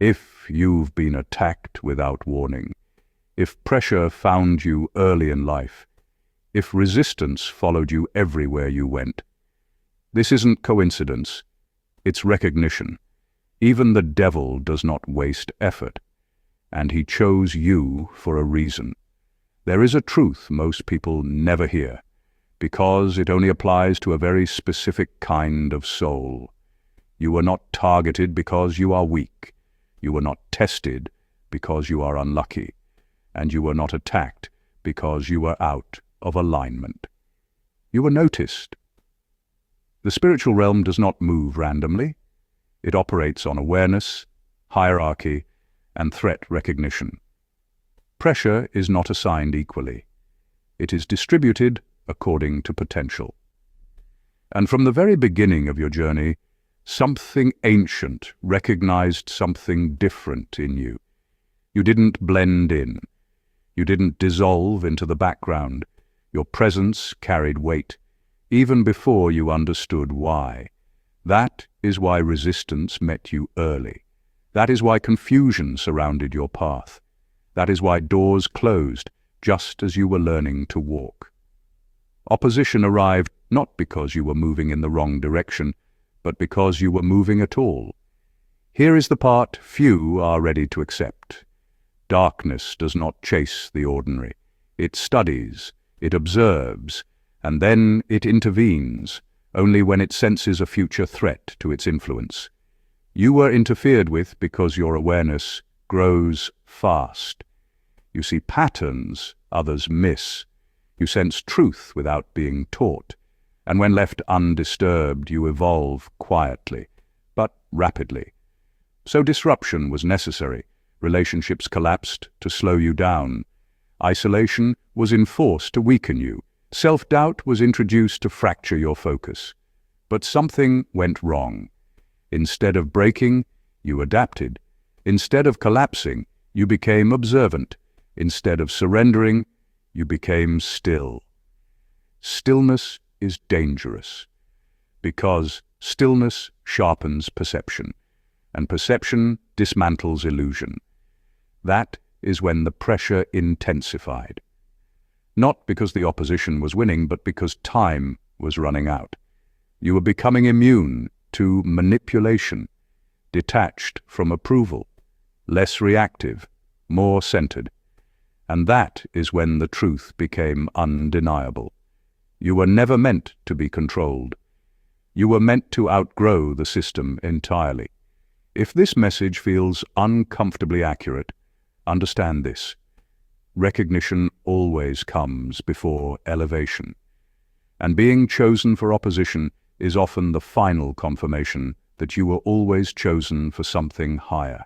If you've been attacked without warning, if pressure found you early in life, if resistance followed you everywhere you went, this isn't coincidence, it's recognition. Even the devil does not waste effort, and he chose you for a reason. There is a truth most people never hear, because it only applies to a very specific kind of soul. You were not targeted because you are weak. You were not tested because you are unlucky. And you were not attacked because you were out of alignment. You were noticed. The spiritual realm does not move randomly. It operates on awareness, hierarchy, and threat recognition. Pressure is not assigned equally. It is distributed according to potential. And from the very beginning of your journey, something ancient recognized something different in you. You didn't blend in. You didn't dissolve into the background. Your presence carried weight, even before you understood why. That is why resistance met you early. That is why confusion surrounded your path. That is why doors closed just as you were learning to walk. Opposition arrived not because you were moving in the wrong direction, but because you were moving at all. Here is the part few are ready to accept. Darkness does not chase the ordinary. It studies, it observes, and then it intervenes, only when it senses a future threat to its influence. You were interfered with because your awareness grows fast. You see patterns others miss. You sense truth without being taught. And when left undisturbed, you evolve quietly, but rapidly. So disruption was necessary. Relationships collapsed to slow you down. Isolation was enforced to weaken you. Self-doubt was introduced to fracture your focus. But something went wrong. Instead of breaking, you adapted. Instead of collapsing, you became observant. Instead of surrendering, you became still. Stillness is dangerous, because stillness sharpens perception, and perception dismantles illusion. That is when the pressure intensified. Not because the opposition was winning, but because time was running out. You were becoming immune to manipulation, detached from approval, less reactive, more centered. And that is when the truth became undeniable. You were never meant to be controlled. You were meant to outgrow the system entirely. If this message feels uncomfortably accurate, understand this. Recognition always comes before elevation. And being chosen for opposition is often the final confirmation that you were always chosen for something higher.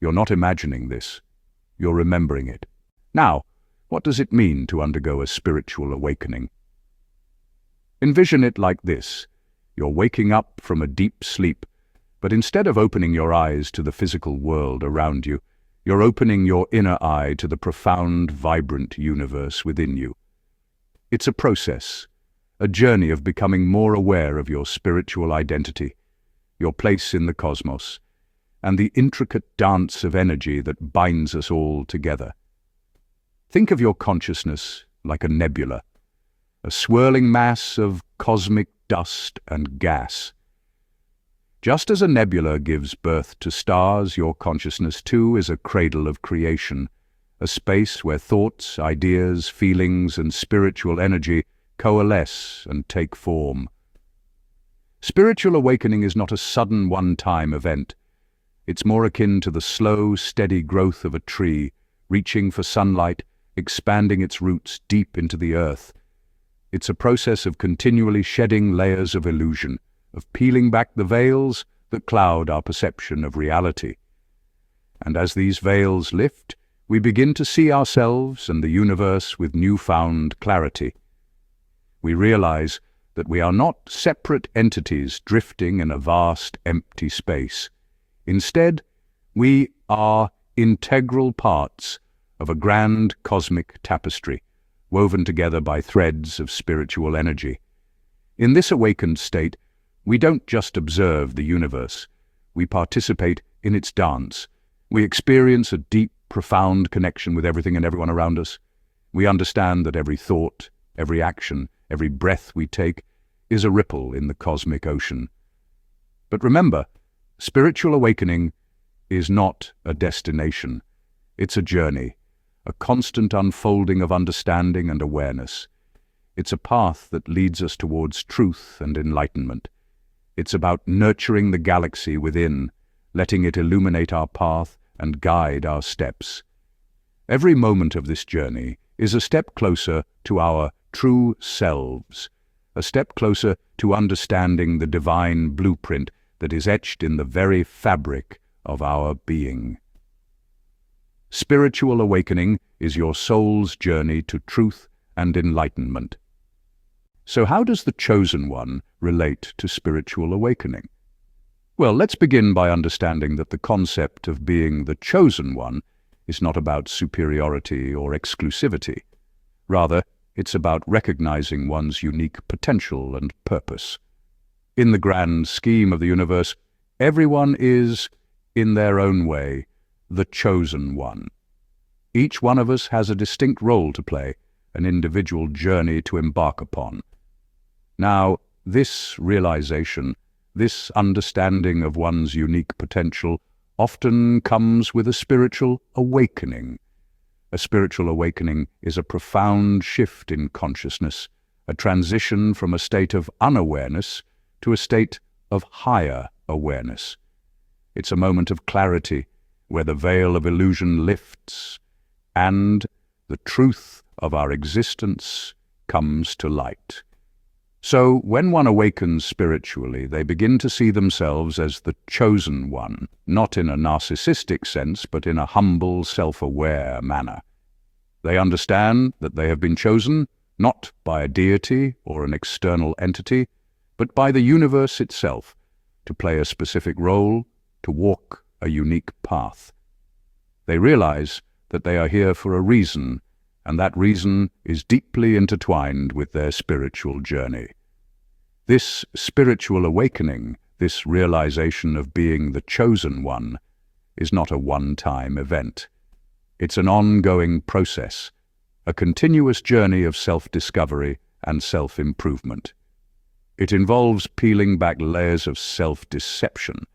You're not imagining this. You're remembering it. Now, what does it mean to undergo a spiritual awakening? Envision it like this. You're waking up from a deep sleep, but instead of opening your eyes to the physical world around you, you're opening your inner eye to the profound, vibrant universe within you. It's a process, a journey of becoming more aware of your spiritual identity, your place in the cosmos, and the intricate dance of energy that binds us all together. Think of your consciousness like a nebula, a swirling mass of cosmic dust and gas. Just as a nebula gives birth to stars, your consciousness too is a cradle of creation, a space where thoughts, ideas, feelings, and spiritual energy coalesce and take form. Spiritual awakening is not a sudden one-time event. It's more akin to the slow, steady growth of a tree, reaching for sunlight, expanding its roots deep into the earth. It's a process of continually shedding layers of illusion, of peeling back the veils that cloud our perception of reality. And as these veils lift, we begin to see ourselves and the universe with newfound clarity. We realize that we are not separate entities drifting in a vast, empty space. Instead, we are integral parts of a grand cosmic tapestry, woven together by threads of spiritual energy. In this awakened state, we don't just observe the universe, we participate in its dance. We experience a deep, profound connection with everything and everyone around us. We understand that every thought, every action, every breath we take is a ripple in the cosmic ocean. But remember, spiritual awakening is not a destination. It's a journey, a constant unfolding of understanding and awareness. It's a path that leads us towards truth and enlightenment. It's about nurturing the galaxy within, letting it illuminate our path and guide our steps. Every moment of this journey is a step closer to our true selves, a step closer to understanding the divine blueprint that is etched in the very fabric of our being. Spiritual awakening is your soul's journey to truth and enlightenment. So how does the Chosen One relate to spiritual awakening? Well, let's begin by understanding that the concept of being the Chosen One is not about superiority or exclusivity. Rather, it's about recognizing one's unique potential and purpose. In the grand scheme of the universe, everyone is, in their own way, the Chosen One. Each one of us has a distinct role to play, an individual journey to embark upon. Now, this realization, this understanding of one's unique potential, often comes with a spiritual awakening. A spiritual awakening is a profound shift in consciousness, a transition from a state of unawareness to a state of higher awareness. It's a moment of clarity, where the veil of illusion lifts and the truth of our existence comes to light. So, when one awakens spiritually, they begin to see themselves as the Chosen One, not in a narcissistic sense, but in a humble, self-aware manner. They understand that they have been chosen not by a deity or an external entity, but by the universe itself, to play a specific role, to walk a unique path. They realize that they are here for a reason, and that reason is deeply intertwined with their spiritual journey. This spiritual awakening, this realization of being the Chosen One, is not a one-time event. It's an ongoing process, a continuous journey of self-discovery and self-improvement. It involves peeling back layers of self-deception,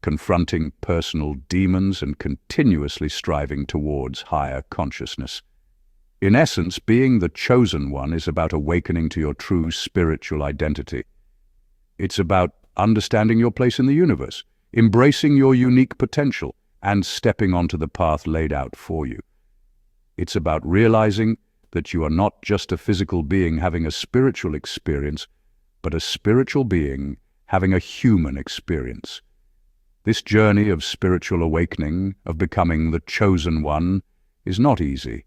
confronting personal demons and continuously striving towards higher consciousness. In essence, being the Chosen One is about awakening to your true spiritual identity. It's about understanding your place in the universe, embracing your unique potential, and stepping onto the path laid out for you. It's about realizing that you are not just a physical being having a spiritual experience, but a spiritual being having a human experience. This journey of spiritual awakening, of becoming the Chosen One, is not easy.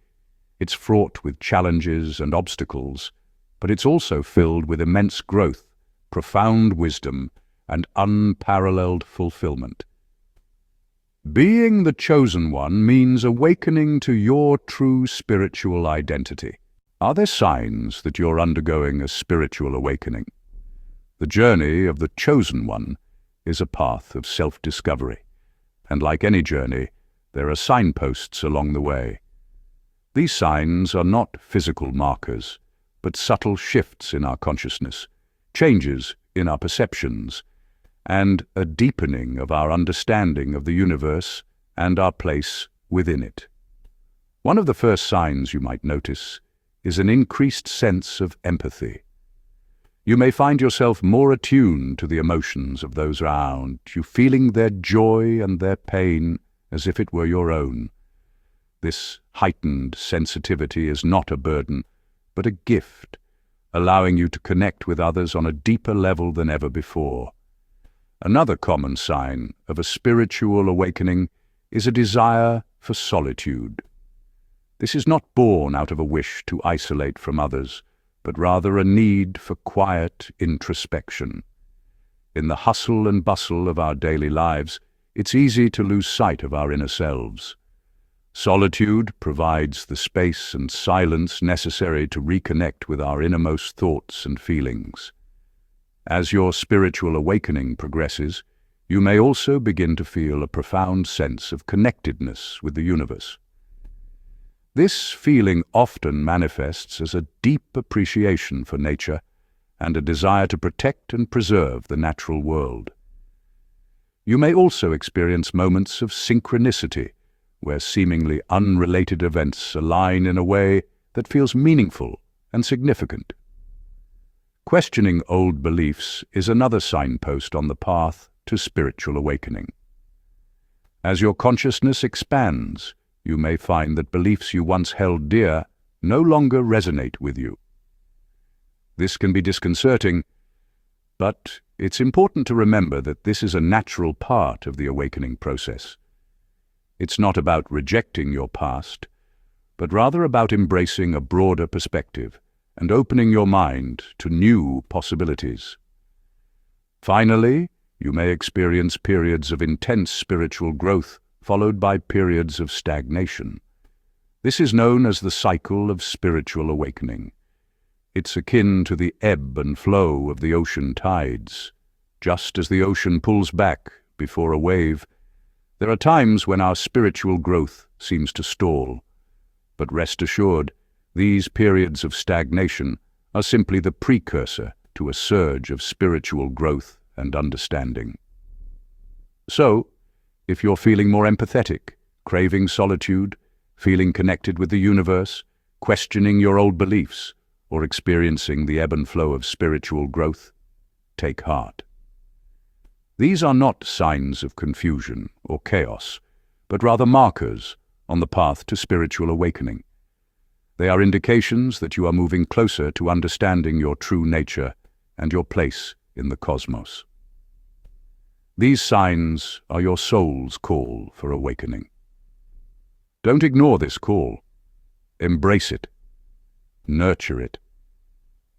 It's fraught with challenges and obstacles, but it's also filled with immense growth, profound wisdom, and unparalleled fulfillment. Being the Chosen One means awakening to your true spiritual identity. Are there signs that you're undergoing a spiritual awakening? The journey of the Chosen One is a path of self-discovery, and like any journey, there are signposts along the way. These signs are not physical markers, but subtle shifts in our consciousness, changes in our perceptions, and a deepening of our understanding of the universe and our place within it. One of the first signs you might notice is an increased sense of empathy. You may find yourself more attuned to the emotions of those around you, feeling their joy and their pain as if it were your own. This heightened sensitivity is not a burden, but a gift, allowing you to connect with others on a deeper level than ever before. Another common sign of a spiritual awakening is a desire for solitude. This is not born out of a wish to isolate from others, but rather a need for quiet introspection. In the hustle and bustle of our daily lives, it's easy to lose sight of our inner selves. Solitude provides the space and silence necessary to reconnect with our innermost thoughts and feelings. As your spiritual awakening progresses, You may also begin to feel a profound sense of connectedness with the universe. This feeling often manifests as a deep appreciation for nature and a desire to protect and preserve the natural world. You may also experience moments of synchronicity, where seemingly unrelated events align in a way that feels meaningful and significant. Questioning old beliefs is another signpost on the path to spiritual awakening. As your consciousness expands, you may find that beliefs you once held dear no longer resonate with you. This can be disconcerting, but it's important to remember that this is a natural part of the awakening process. It's not about rejecting your past, but rather about embracing a broader perspective and opening your mind to new possibilities. Finally, you may experience periods of intense spiritual growth followed by periods of stagnation. This is known as the cycle of spiritual awakening. It's akin to the ebb and flow of the ocean tides. Just as the ocean pulls back before a wave, there are times when our spiritual growth seems to stall. But rest assured, these periods of stagnation are simply the precursor to a surge of spiritual growth and understanding. So, if you're feeling more empathetic, craving solitude, feeling connected with the universe, questioning your old beliefs, or experiencing the ebb and flow of spiritual growth, take heart. These are not signs of confusion or chaos, but rather markers on the path to spiritual awakening. They are indications that you are moving closer to understanding your true nature and your place in the cosmos. These signs are your soul's call for awakening. Don't ignore this call. Embrace it. Nurture it.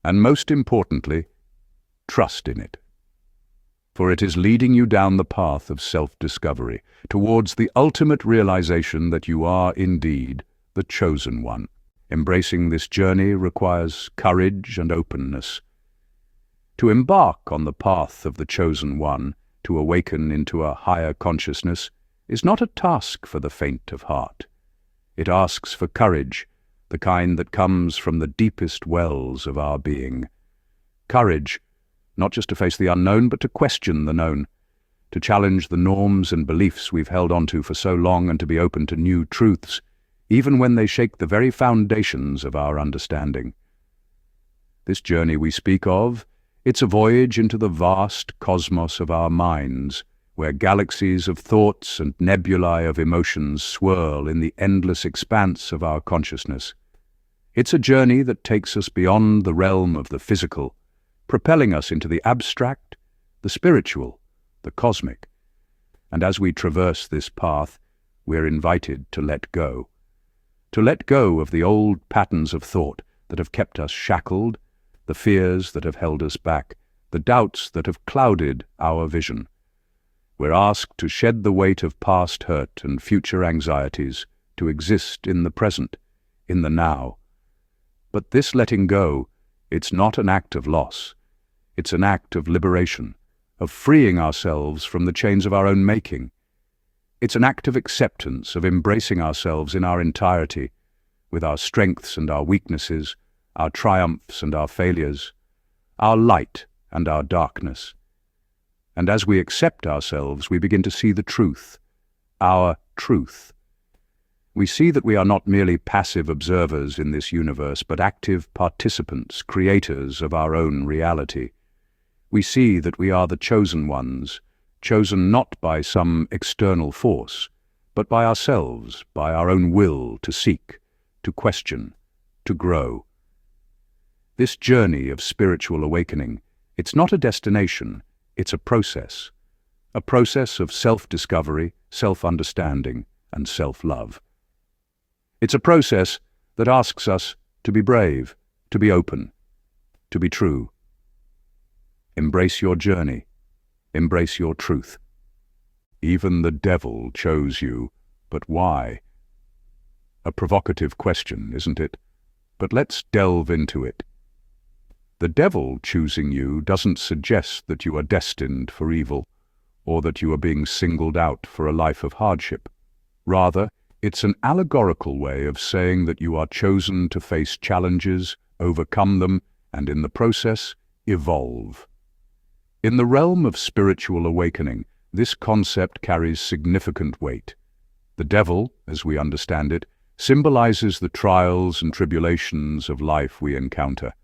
And most importantly, trust in it. For it is leading you down the path of self-discovery, towards the ultimate realization that you are indeed the chosen one. Embracing this journey requires courage and openness. To embark on the path of the chosen one, to awaken into a higher consciousness, is not a task for the faint of heart. It asks for courage, the kind that comes from the deepest wells of our being. Courage, not just to face the unknown, but to question the known, to challenge the norms and beliefs we've held onto for so long and to be open to new truths, even when they shake the very foundations of our understanding. This journey we speak of, it's a voyage into the vast cosmos of our minds, where galaxies of thoughts and nebulae of emotions swirl in the endless expanse of our consciousness. It's a journey that takes us beyond the realm of the physical, propelling us into the abstract, the spiritual, the cosmic. And as we traverse this path, we're invited to let go of the old patterns of thought that have kept us shackled, the fears that have held us back, the doubts that have clouded our vision. We're asked to shed the weight of past hurt and future anxieties, to exist in the present, in the now. But this letting go, it's not an act of loss. It's an act of liberation, of freeing ourselves from the chains of our own making. It's an act of acceptance, of embracing ourselves in our entirety, with our strengths and our weaknesses, our triumphs and our failures, our light and our darkness. And as we accept ourselves, we begin to see the truth, our truth. We see that we are not merely passive observers in this universe, but active participants, creators of our own reality. We see that we are the chosen ones, chosen not by some external force, but by ourselves, by our own will to seek, to question, to grow. This journey of spiritual awakening, it's not a destination, it's a process of self-discovery, self-understanding, and self-love. It's a process that asks us to be brave, to be open, to be true. Embrace your journey. Embrace your truth. Even the devil chose you, but why? A provocative question, isn't it? But let's delve into it. The devil choosing you doesn't suggest that you are destined for evil, or that you are being singled out for a life of hardship. Rather, it's an allegorical way of saying that you are chosen to face challenges, overcome them, and in the process, evolve. In the realm of spiritual awakening, this concept carries significant weight. The devil, as we understand it, symbolizes the trials and tribulations of life we encounter.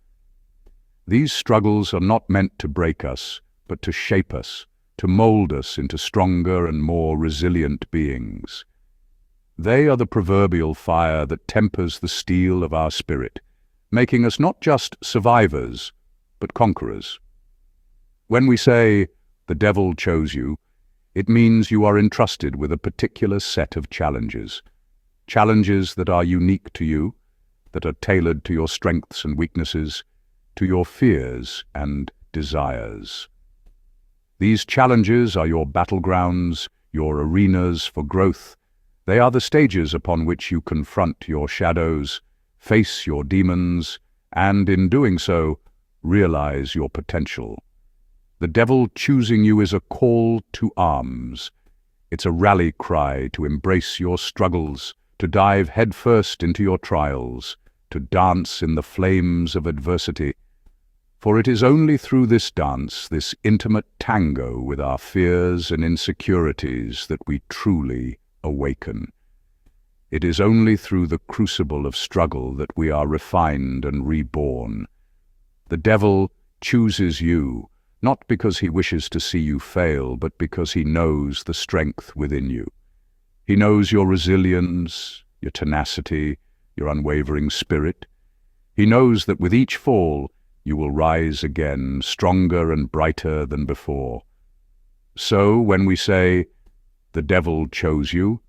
These struggles are not meant to break us, but to shape us, to mold us into stronger and more resilient beings. They are the proverbial fire that tempers the steel of our spirit, making us not just survivors, but conquerors. When we say, "The devil chose you," it means you are entrusted with a particular set of challenges. Challenges that are unique to you, that are tailored to your strengths and weaknesses, to your fears and desires. These challenges are your battlegrounds, your arenas for growth. They are the stages upon which you confront your shadows, face your demons, and in doing so, realize your potential. The devil choosing you is a call to arms. It's a rally cry to embrace your struggles, to dive headfirst into your trials, to dance in the flames of adversity. For it is only through this dance, this intimate tango with our fears and insecurities, that we truly awaken. It is only through the crucible of struggle that we are refined and reborn. The devil chooses you, not because he wishes to see you fail, but because he knows the strength within you. He knows your resilience, your tenacity, your unwavering spirit. He knows that with each fall, you will rise again, stronger and brighter than before. So when we say, "The devil chose you,"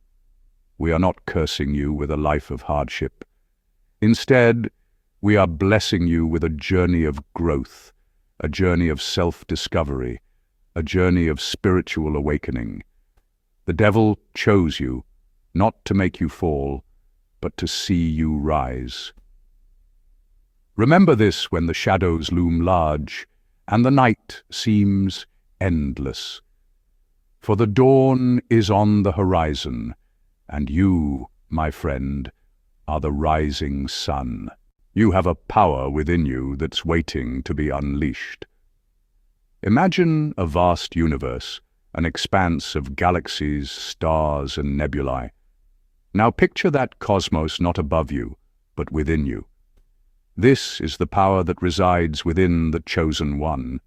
we are not cursing you with a life of hardship. Instead, we are blessing you with a journey of growth, a journey of self-discovery, a journey of spiritual awakening. The devil chose you, not to make you fall, but to see you rise. Remember this when the shadows loom large and the night seems endless. For the dawn is on the horizon, and you, my friend, are the rising sun. You have a power within you that's waiting to be unleashed. Imagine a vast universe, an expanse of galaxies, stars, and nebulae. Now picture that cosmos not above you, but within you. This is the power that resides within the chosen one.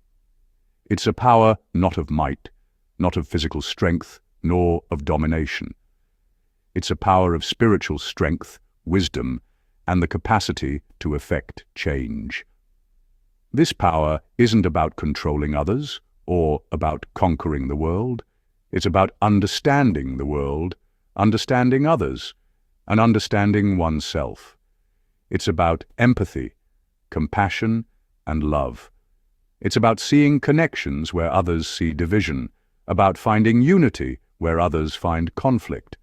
It's a power not of might, not of physical strength, nor of domination. It's a power of spiritual strength, wisdom, and the capacity to effect change. This power isn't about controlling others or about conquering the world. It's about understanding the world, understanding others, and understanding oneself. It's about empathy, compassion, and love. It's about seeing connections where others see division, about finding unity where others find conflict.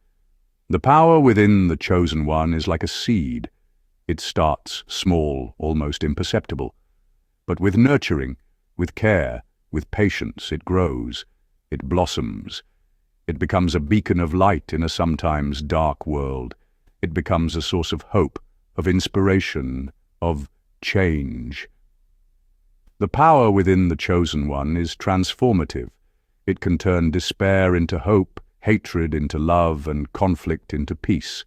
The power within the chosen one is like a seed. It starts small, almost imperceptible. But with nurturing, with care, with patience, it grows, it blossoms. It becomes a beacon of light in a sometimes dark world. It becomes a source of hope, of inspiration, of change. The power within the chosen one is transformative. It can turn despair into hope, hatred into love, and conflict into peace.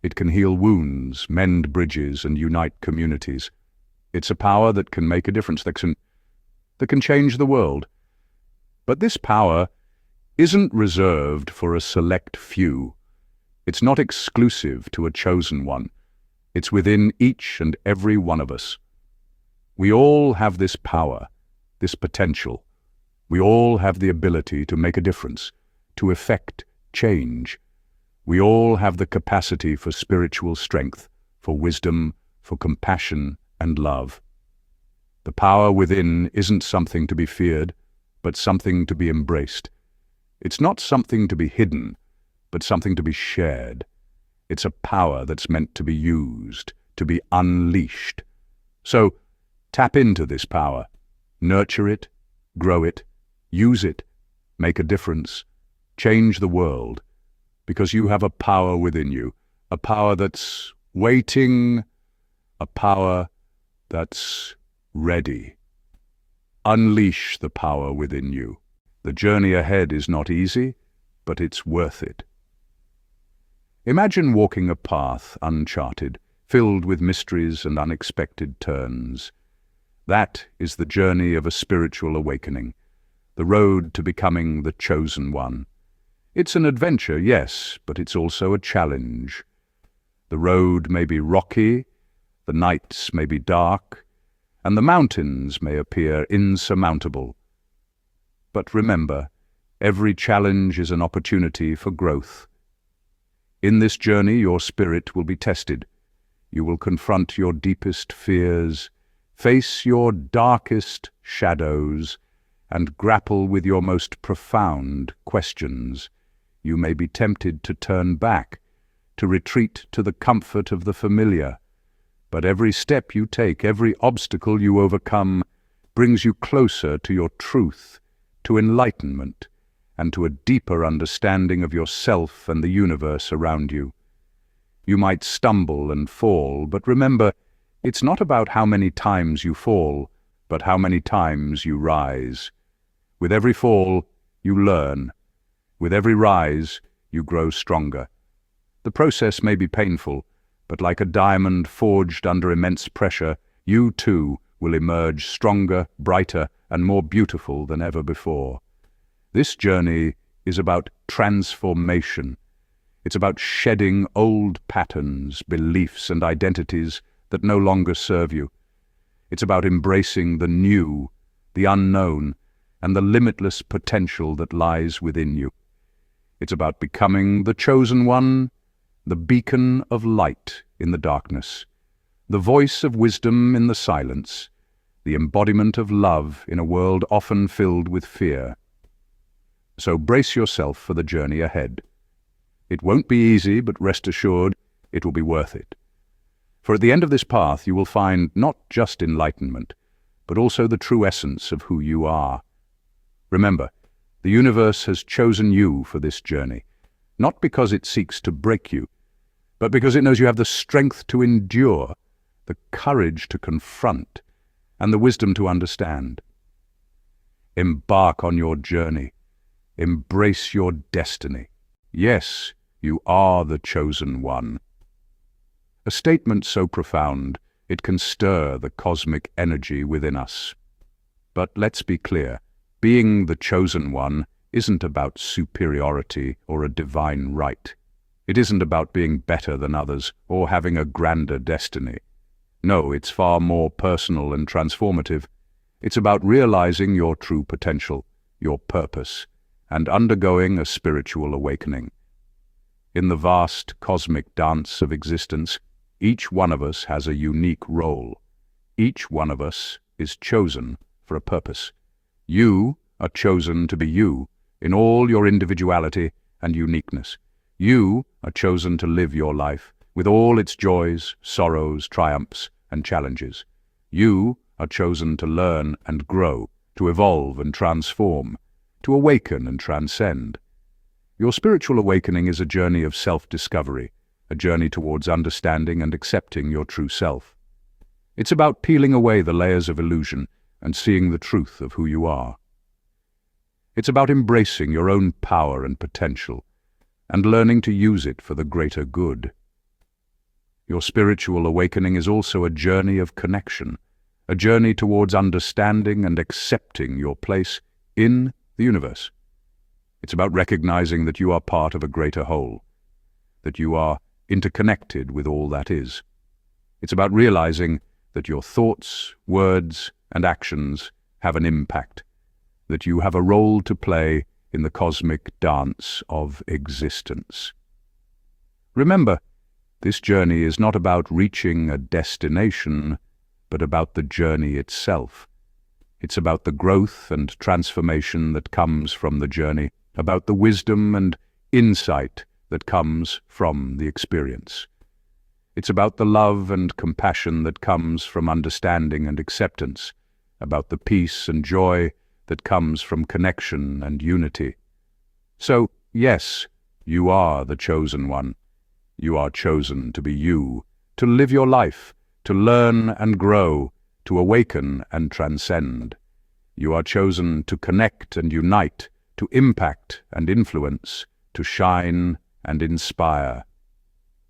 It can heal wounds, mend bridges, and unite communities. It's a power that can make a difference, that can change the world. But this power isn't reserved for a select few. It's not exclusive to a chosen one. It's within each and every one of us. We all have this power, this potential. We all have the ability to make a difference, to effect change. We all have the capacity for spiritual strength, for wisdom, for compassion and love. The power within isn't something to be feared, but something to be embraced. It's not something to be hidden, but something to be shared. It's a power that's meant to be used, to be unleashed. So, tap into this power. Nurture it, grow it, use it, make a difference, change the world, because you have a power within you, a power that's waiting, a power that's ready. Unleash the power within you. The journey ahead is not easy, but it's worth it. Imagine walking a path uncharted, filled with mysteries and unexpected turns. That is the journey of a spiritual awakening, the road to becoming the chosen one. It's an adventure, yes, but it's also a challenge. The road may be rocky, the nights may be dark, and the mountains may appear insurmountable. But remember, every challenge is an opportunity for growth. In this journey, your spirit will be tested. You will confront your deepest fears, face your darkest shadows, and grapple with your most profound questions. You may be tempted to turn back, to retreat to the comfort of the familiar. But every step you take, every obstacle you overcome, brings you closer to your truth, to enlightenment, and to a deeper understanding of yourself and the universe around you. You might stumble and fall, but remember, it's not about how many times you fall, but how many times you rise. With every fall, you learn. With every rise, you grow stronger. The process may be painful, but like a diamond forged under immense pressure, you too will emerge stronger, brighter, and more beautiful than ever before. This journey is about transformation. It's about shedding old patterns, beliefs, and identities that no longer serve you. It's about embracing the new, the unknown, and the limitless potential that lies within you. It's about becoming the chosen one, the beacon of light in the darkness, the voice of wisdom in the silence, the embodiment of love in a world often filled with fear. So brace yourself for the journey ahead. It won't be easy, but rest assured, it will be worth it. For at the end of this path you will find not just enlightenment, but also the true essence of who you are. Remember, the universe has chosen you for this journey, not because it seeks to break you, but because it knows you have the strength to endure, the courage to confront, and the wisdom to understand. Embark on your journey. Embrace your destiny. Yes, you are the chosen one. A statement so profound, it can stir the cosmic energy within us. But let's be clear, being the chosen one isn't about superiority or a divine right. It isn't about being better than others or having a grander destiny. No, it's far more personal and transformative. It's about realizing your true potential, your purpose, and undergoing a spiritual awakening. In the vast cosmic dance of existence, each one of us has a unique role. Each one of us is chosen for a purpose. You are chosen to be you in all your individuality and uniqueness. You are chosen to live your life with all its joys, sorrows, triumphs, and challenges. You are chosen to learn and grow, to evolve and transform, to awaken and transcend. Your spiritual awakening is a journey of self-discovery, a journey towards understanding and accepting your true self. It's about peeling away the layers of illusion and seeing the truth of who you are. It's about embracing your own power and potential, and learning to use it for the greater good. Your spiritual awakening is also a journey of connection, a journey towards understanding and accepting your place in the universe. It's about recognizing that you are part of a greater whole, that you are interconnected with all that is. It's about realizing that your thoughts, words, and actions have an impact, that you have a role to play in the cosmic dance of existence. Remember, this journey is not about reaching a destination, but about the journey itself. It's about the growth and transformation that comes from the journey, about the wisdom and insight that comes from the experience. It's about the love and compassion that comes from understanding and acceptance, about the peace and joy that comes from connection and unity. So, yes, you are the chosen one. You are chosen to be you, to live your life, to learn and grow, to awaken and transcend. You are chosen to connect and unite, to impact and influence, to shine and inspire.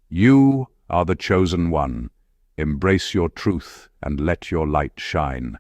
You are the chosen one. Embrace your truth and let your light shine.